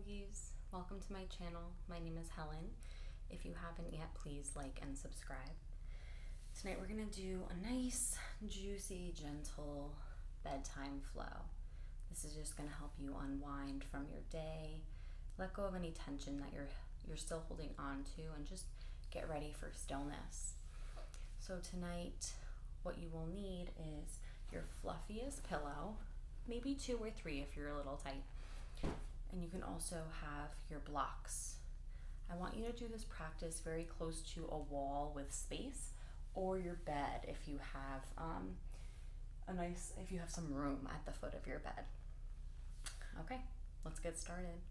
doggies, welcome to my channel. My name is Helen. If you haven't yet, please like and subscribe. Tonight we're going to do a nice, juicy, gentle bedtime flow. This is just going to help you unwind from your day, let go of any tension that you're still holding on to, and just get ready for stillness. So tonight, what you will need is your fluffiest pillow, maybe 2 or 3 if you're a little tight. And you can also have your blocks. I want you to do this practice very close to a wall with space, or your bed if you have if you have some room at the foot of your bed. Okay, let's get started.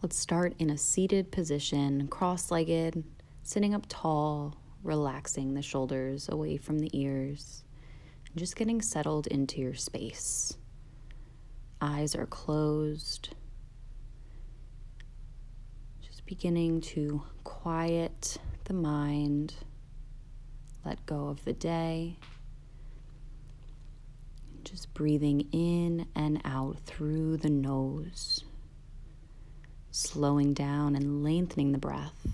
Let's start in a seated position, cross-legged, sitting up tall, relaxing the shoulders away from the ears, and just getting settled into your space. Eyes are closed. Just beginning to quiet the mind, let go of the day. Just breathing in and out through the nose. Slowing down and lengthening the breath.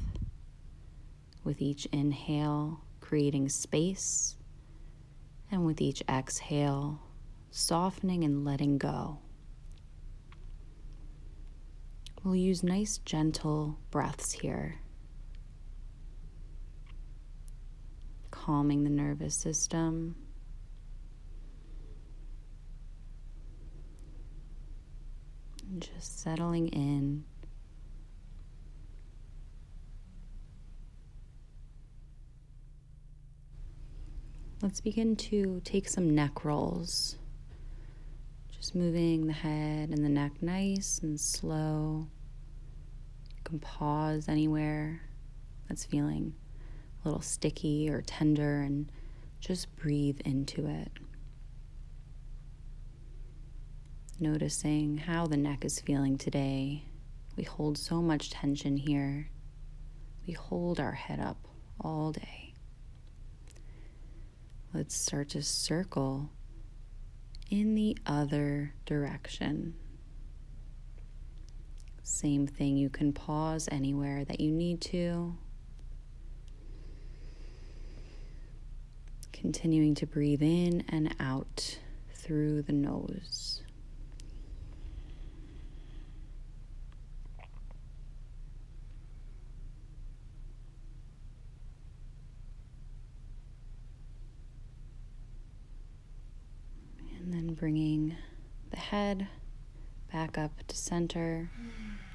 With each inhale, creating space, and with each exhale, softening and letting go. We'll use nice, gentle breaths here, calming the nervous system. And just settling in. Let's begin to take some neck rolls. Just moving the head and the neck nice and slow. You can pause anywhere that's feeling a little sticky or tender and just breathe into it. Noticing how the neck is feeling today. We hold so much tension here. We hold our head up all day. Let's start to circle in the other direction. Same thing, you can pause anywhere that you need to. Continuing to breathe in and out through the nose. And then bringing the head back up to center,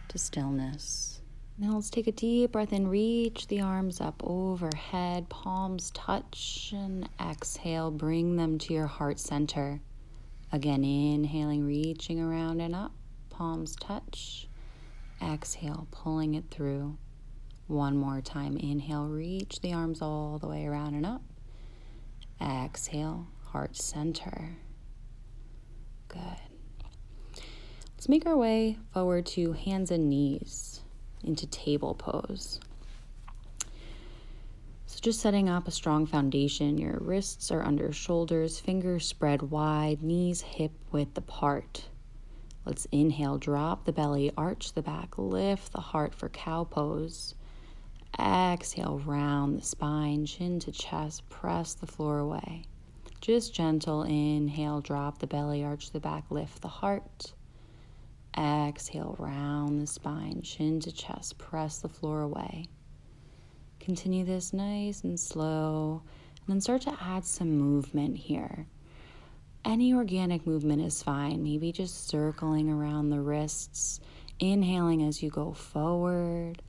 to stillness. Now let's take a deep breath in, reach the arms up overhead, palms touch, and exhale, bring them to your heart center. Again, inhaling, reaching around and up, palms touch. Exhale, pulling it through. One more time, inhale, reach the arms all the way around and up. Exhale, heart center. Good. Let's make our way forward to hands and knees into table pose. So just setting up a strong foundation. Your wrists are under shoulders, fingers spread wide, knees hip width apart. Let's inhale, drop the belly, arch the back, lift the heart for cow pose. Exhale, round the spine, chin to chest, press the floor away. Just gentle inhale, drop the belly, arch the back, lift the heart. Exhale, round the spine, chin to chest, press the floor away. Continue this nice and slow, and then start to add some movement here. Any organic movement is fine, maybe just circling around the wrists, inhaling as you go forward,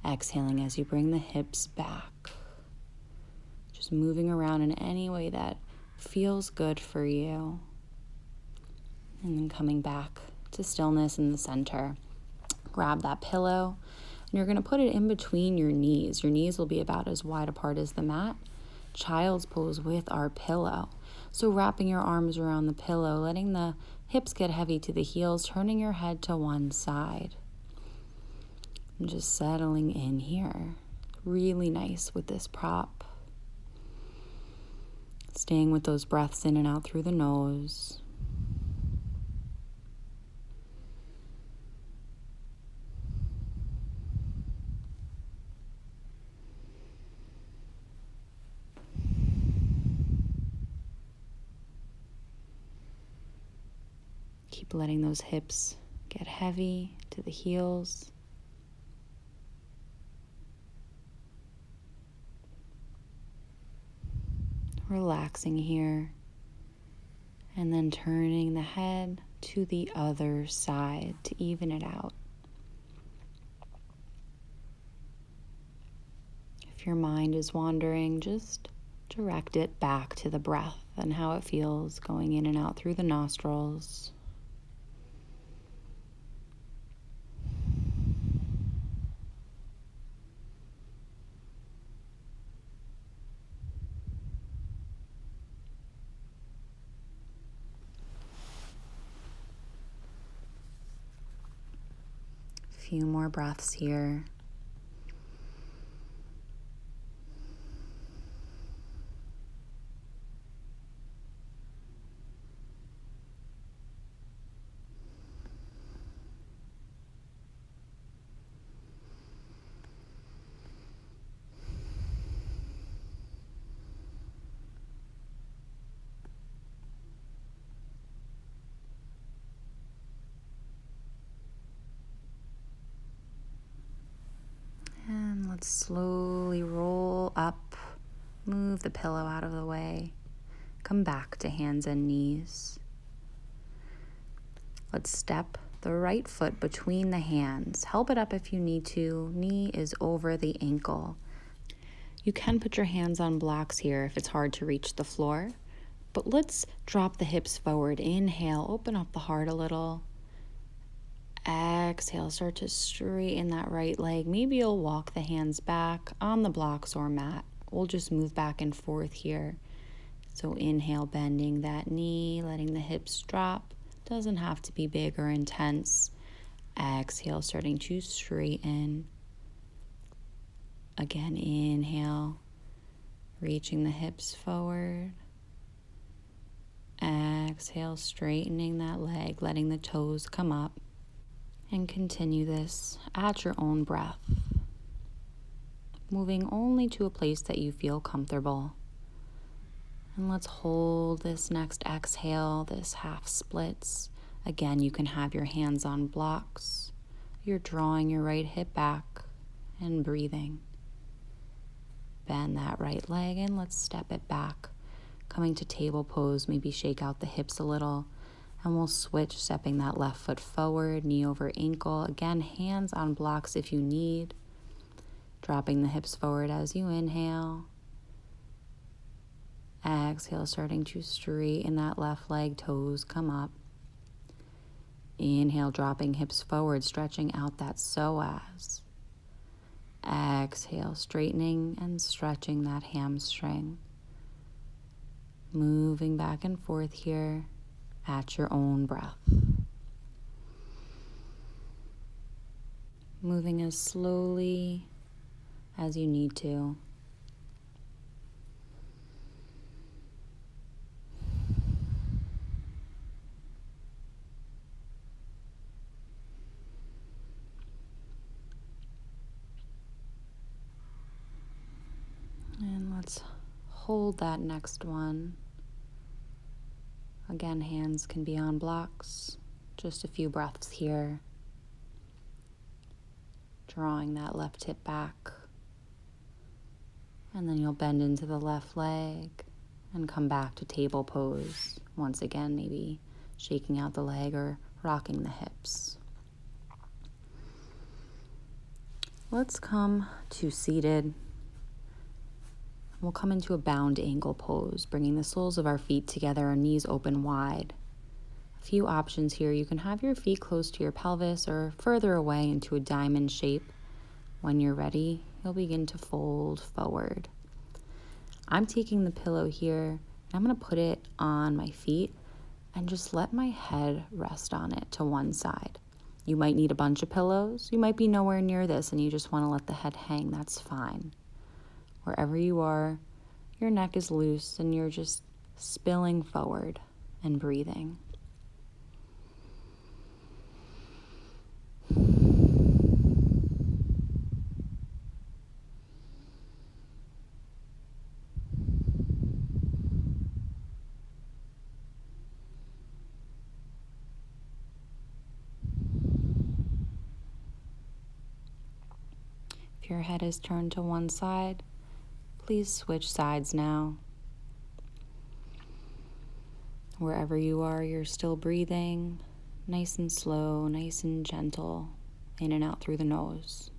exhaling as you bring the hips back. Just moving around in any way that feels good for you. And then coming back to stillness in the center. Grab that pillow, and you're going to put it in between your knees. Your knees will be about as wide apart as the mat. Child's pose with our pillow. So wrapping your arms around the pillow, letting the hips get heavy to the heels, turning your head to one side. And just settling in here. Really nice with this prop. Staying with those breaths in and out through the nose. Keep letting those hips get heavy to the heels. Relaxing here. And then turning the head to the other side to even it out. If your mind is wandering, just direct it back to the breath and how it feels going in and out through the nostrils. Few more breaths here. And let's slowly roll up, move the pillow out of the way, come back to hands and knees. Let's step the right foot between the hands. Help it up if you need to. Knee is over the ankle. You can put your hands on blocks here if it's hard to reach the floor, but let's drop the hips forward. Inhale, open up the heart a little. Exhale, start to straighten that right leg. Maybe you'll walk the hands back on the blocks or mat. We'll just move back and forth here. So inhale, bending that knee, letting the hips drop. Doesn't have to be big or intense. Exhale, starting to straighten. Again, inhale, reaching the hips forward. Exhale, straightening that leg, letting the toes come up. And continue this at your own breath, moving only to a place that you feel comfortable. And let's hold this next exhale, this half splits. Again, you can have your hands on blocks. You're drawing your right hip back and breathing. Bend that right leg and let's step it back. Coming to table pose, maybe shake out the hips a little. And we'll switch, stepping that left foot forward, knee over ankle. Again, hands on blocks if you need. Dropping the hips forward as you inhale. Exhale, starting to straighten that left leg, toes come up. Inhale, dropping hips forward, stretching out that psoas. Exhale, straightening and stretching that hamstring. Moving back and forth here at your own breath. Moving as slowly as you need to. And let's hold that next one. Again, hands can be on blocks. Just a few breaths here. Drawing that left hip back. And then you'll bend into the left leg and come back to table pose. Once again, maybe shaking out the leg or rocking the hips. Let's come to seated. We'll come into a bound ankle pose, bringing the soles of our feet together, our knees open wide. A few options here. You can have your feet close to your pelvis or further away into a diamond shape. When you're ready, you'll begin to fold forward. I'm taking the pillow here I'm going to put it on my feet and just let my head rest on it to one side. You might need a bunch of pillows. You might be nowhere near this and you just want to let the head hang. That's fine. Wherever you are, your neck is loose and you're just spilling forward and breathing. If your head is turned to one side, please switch sides now. Wherever you are, you're still breathing, nice and slow, nice and gentle, in and out through the nose.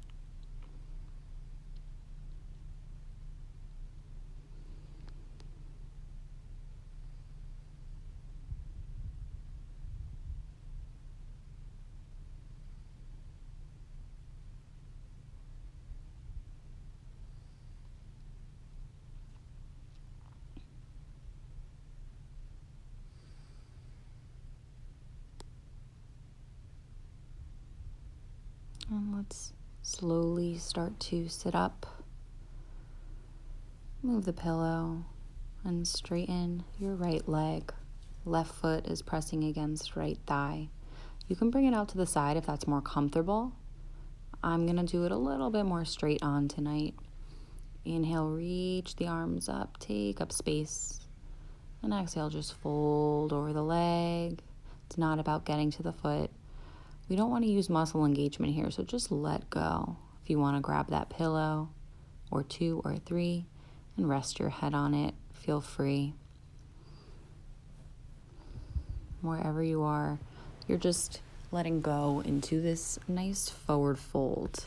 And let's slowly start to sit up. Move the pillow and straighten your right leg. Left foot is pressing against right thigh. You can bring it out to the side if that's more comfortable. I'm going to do it a little bit more straight on tonight. Inhale, reach the arms up, take up space. And exhale, just fold over the leg. It's not about getting to the foot. We don't want to use muscle engagement here, so just let go. If you want to grab that pillow, or 2 or 3, and rest your head on it, feel free. Wherever you are, you're just letting go into this nice forward fold.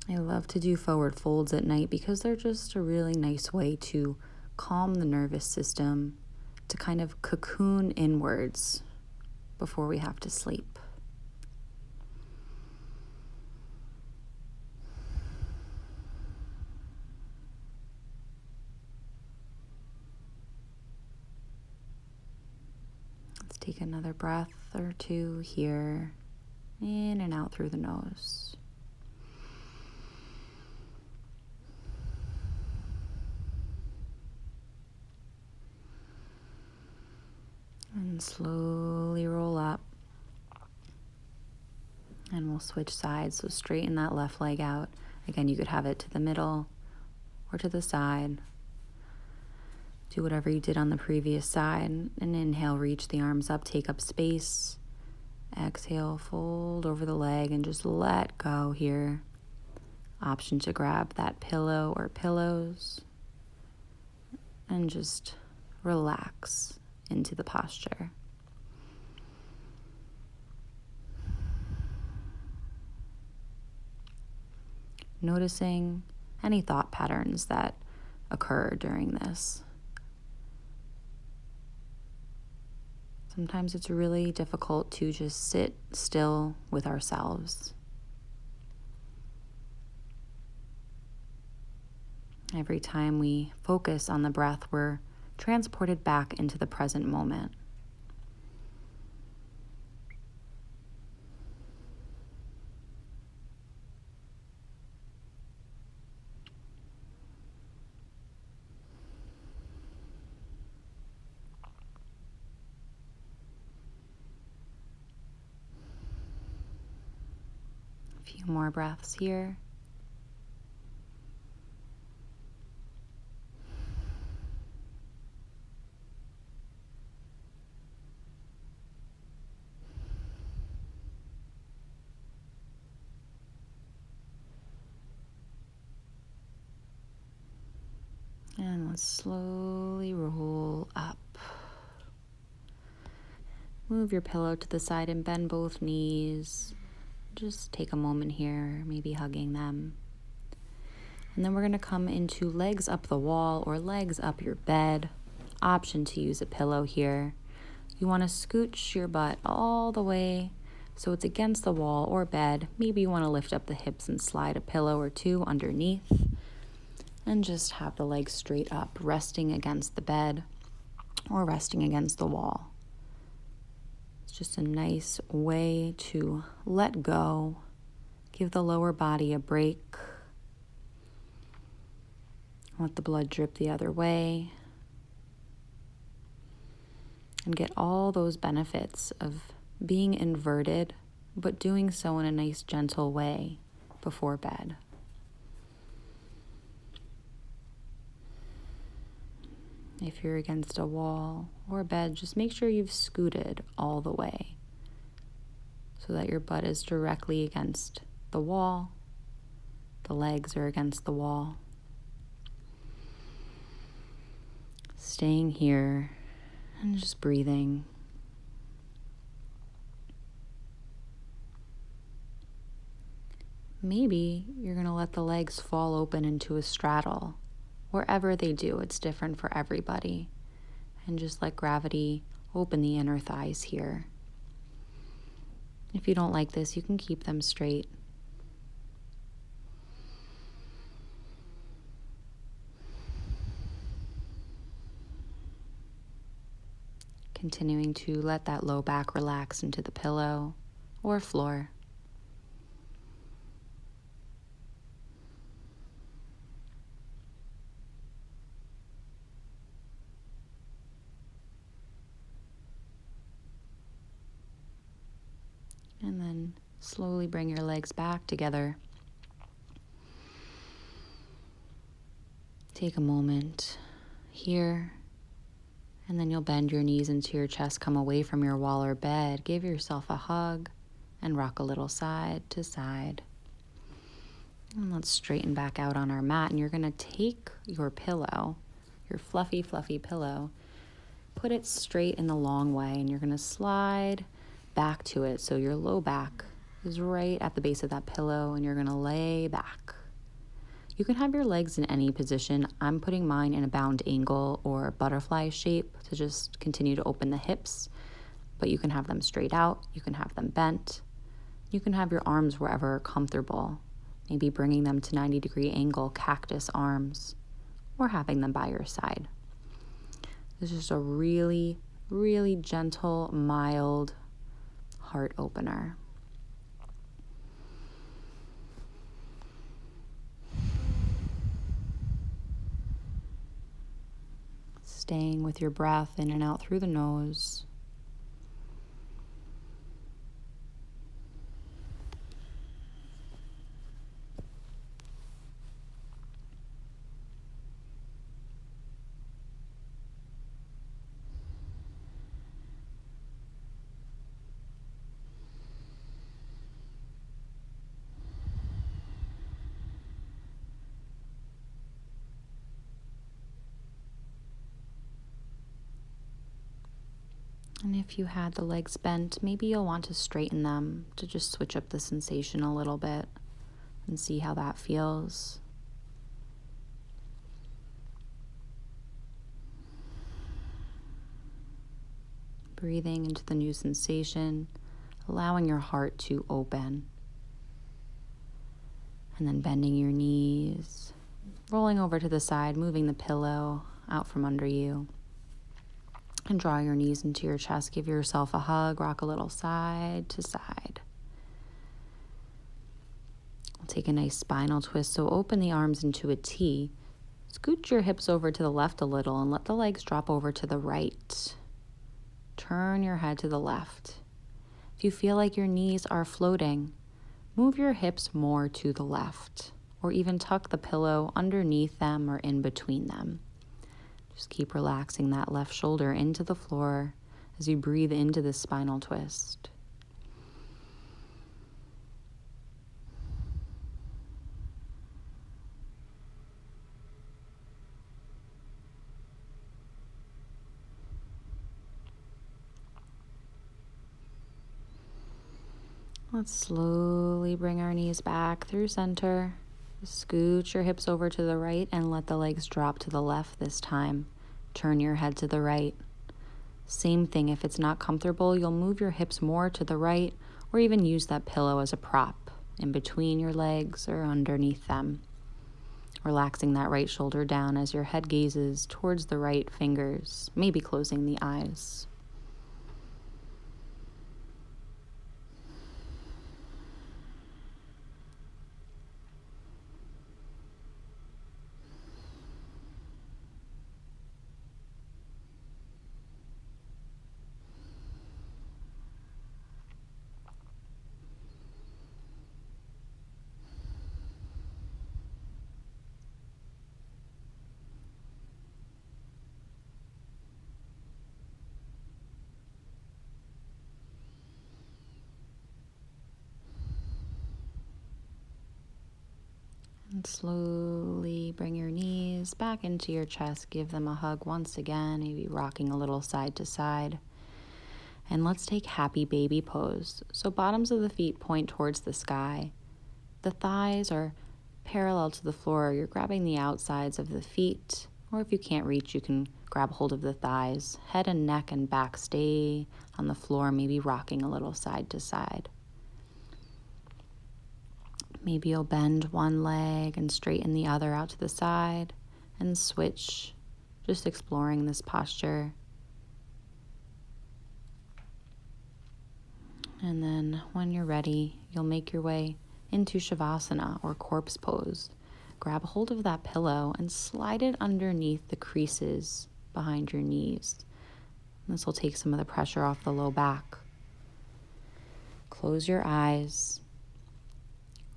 I love to do forward folds at night because they're just a really nice way to calm the nervous system, to kind of cocoon inwards before we have to sleep. Let's take another breath or 2 here, in and out through the nose. And slowly roll up. And we'll switch sides, so straighten that left leg out. Again, you could have it to the middle or to the side. Do whatever you did on the previous side. And inhale, reach the arms up, take up space. Exhale, fold over the leg and just let go here. Option to grab that pillow or pillows. And just relax into the posture. Noticing any thought patterns that occur during this. Sometimes it's really difficult to just sit still with ourselves. Every time we focus on the breath, we're transported back into the present moment. A few more breaths here. And let's slowly roll up. Move your pillow to the side and bend both knees. Just take a moment here, maybe hugging them. And then we're going to come into legs up the wall or legs up your bed. Option to use a pillow here. You want to scooch your butt all the way so it's against the wall or bed. Maybe you want to lift up the hips and slide a pillow or 2 underneath. And just have the legs straight up, resting against the bed or resting against the wall. It's just a nice way to let go, give the lower body a break, let the blood drip the other way, and get all those benefits of being inverted, but doing so in a nice, gentle way before bed. If you're against a wall or a bed, just make sure you've scooted all the way so that your butt is directly against the wall. The legs are against the wall. Staying here and just breathing. Maybe you're going to let the legs fall open into a straddle. Wherever they do, it's different for everybody. And just let gravity open the inner thighs here. If you don't like this, you can keep them straight. Continuing to let that low back relax into the pillow or floor. And then slowly bring your legs back together. Take a moment here, and then you'll bend your knees into your chest, come away from your wall or bed, give yourself a hug, and rock a little side to side. And let's straighten back out on our mat, and you're going to take your pillow, your fluffy pillow, put it straight in the long way, and you're going to slide back to it. So your low back is right at the base of that pillow, and you're going to lay back. You can have your legs in any position. I'm putting mine in a bound angle or butterfly shape to just continue to open the hips, but you can have them straight out. You can have them bent. You can have your arms wherever comfortable, maybe bringing them to 90-degree angle, cactus arms, or having them by your side. This is just a really, really gentle, mild heart opener. Staying with your breath in and out through the nose. And if you had the legs bent, maybe you'll want to straighten them to just switch up the sensation a little bit and see how that feels. Breathing into the new sensation, allowing your heart to open. And then bending your knees, rolling over to the side, moving the pillow out from under you. And draw your knees into your chest. Give yourself a hug. Rock a little side to side. We'll take a nice spinal twist. So open the arms into a T. Scoot your hips over to the left a little and let the legs drop over to the right. Turn your head to the left. If you feel like your knees are floating, move your hips more to the left, or even tuck the pillow underneath them or in between them. Just keep relaxing that left shoulder into the floor as you breathe into this spinal twist. Let's slowly bring our knees back through center. Scoot your hips over to the right and let the legs drop to the left this time. Turn your head to the right. Same thing, if it's not comfortable, you'll move your hips more to the right or even use that pillow as a prop in between your legs or underneath them. Relaxing that right shoulder down as your head gazes towards the right fingers, maybe closing the eyes. And slowly bring your knees back into your chest. Give them a hug once again, maybe rocking a little side to side. And let's take happy baby pose. So bottoms of the feet point towards the sky. The thighs are parallel to the floor. You're grabbing the outsides of the feet, or if you can't reach, you can grab hold of the thighs. Head and neck and back stay on the floor, maybe rocking a little side to side. Maybe you'll bend one leg and straighten the other out to the side and switch, just exploring this posture. And then when you're ready, you'll make your way into Shavasana or corpse pose. Grab hold of that pillow and slide it underneath the creases behind your knees. This will take some of the pressure off the low back. Close your eyes.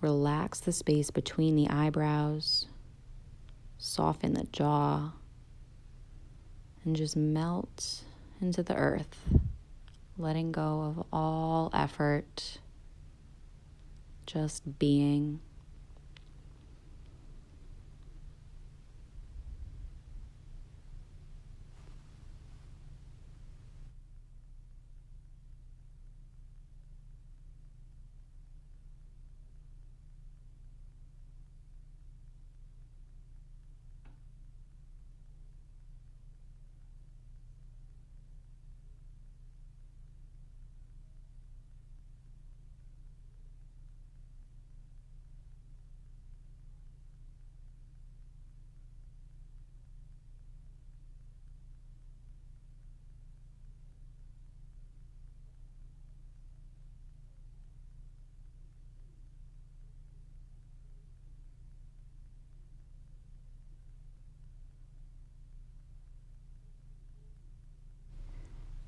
Relax the space between the eyebrows. Soften the jaw. And just melt into the earth, letting go of all effort, just being.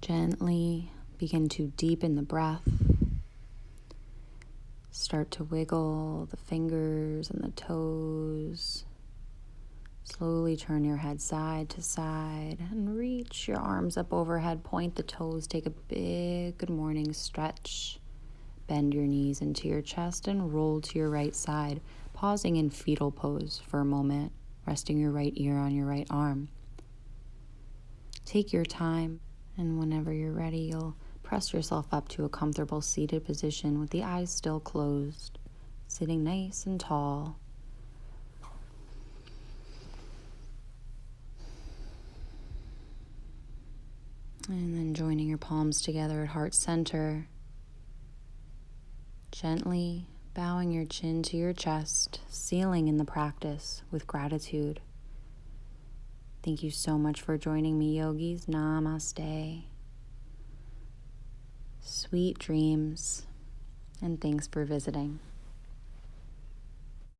Gently begin to deepen the breath. Start to wiggle the fingers and the toes. Slowly turn your head side to side and reach your arms up overhead. Point the toes. Take a big good morning stretch. Bend your knees into your chest and roll to your right side, pausing in fetal pose for a moment, resting your right ear on your right arm. Take your time, and whenever you're ready, you'll press yourself up to a comfortable seated position with the eyes still closed, sitting nice and tall. And then joining your palms together at heart center. Gently bowing your chin to your chest, sealing in the practice with gratitude. Thank you so much for joining me, yogis. Namaste. Sweet dreams, and thanks for visiting.